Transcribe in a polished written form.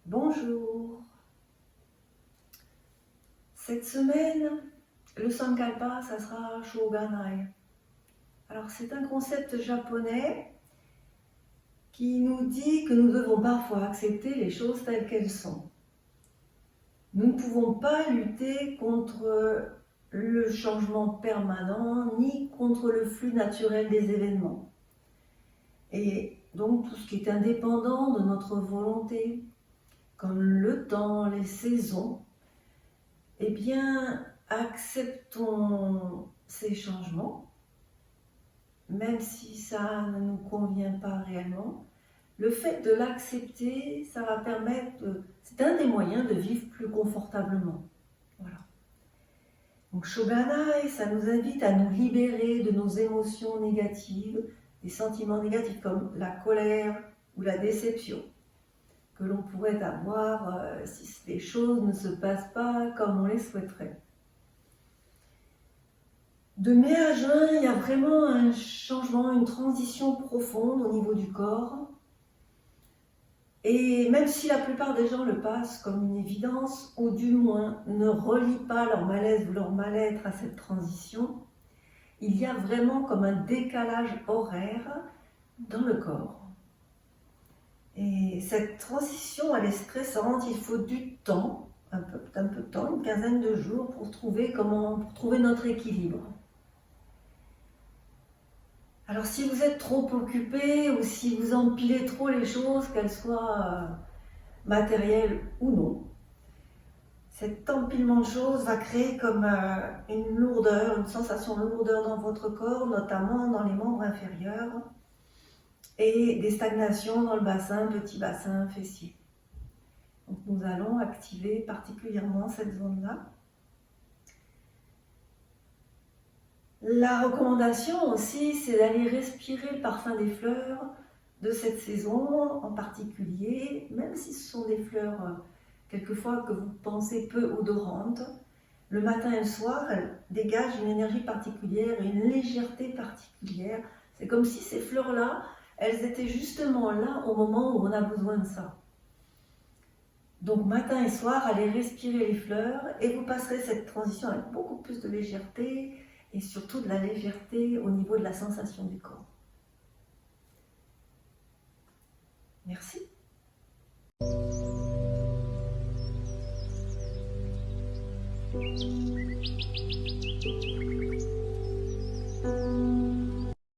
Bonjour. Cette semaine, le Sankalpa, ça sera Shoganai. Alors c'est un concept japonais qui nous dit que nous devons parfois accepter les choses telles qu'elles sont. Nous ne pouvons pas lutter contre le changement permanent ni contre le flux naturel des événements. Et donc tout ce qui est indépendant de notre volonté, comme le temps, les saisons, eh bien, acceptons ces changements, même si ça ne nous convient pas réellement. Le fait de l'accepter, ça va permettre, c'est un des moyens de vivre plus confortablement. Voilà. Donc Shoganai, ça nous invite à nous libérer de nos émotions négatives, des sentiments négatifs comme la colère ou la déception que l'on pourrait avoir si les choses ne se passent pas comme on les souhaiterait. De mai à juin, il y a vraiment un changement, une transition profonde au niveau du corps. Et même si la plupart des gens le passent comme une évidence, ou du moins ne relient pas leur malaise ou leur mal-être à cette transition, il y a vraiment comme un décalage horaire dans le corps. Et cette transition, elle est stressante, il faut du temps, un peu de temps, une quinzaine de jours pour trouver notre équilibre. Alors si vous êtes trop occupé ou si vous empilez trop les choses, qu'elles soient matérielles ou non, cet empilement de choses va créer comme une lourdeur, une sensation de lourdeur dans votre corps, notamment dans les membres inférieurs, et des stagnations dans le bassin, petit bassin fessier. Donc nous allons activer particulièrement cette zone-là. La recommandation aussi, c'est d'aller respirer le parfum des fleurs de cette saison en particulier, même si ce sont des fleurs quelquefois que vous pensez peu odorantes. Le matin et le soir, elles dégagent une énergie particulière et une légèreté particulière. C'est comme si ces fleurs-là, elles étaient justement là au moment où on a besoin de ça. Donc matin et soir, allez respirer les fleurs et vous passerez cette transition avec beaucoup plus de légèreté et surtout de la légèreté au niveau de la sensation du corps. Merci.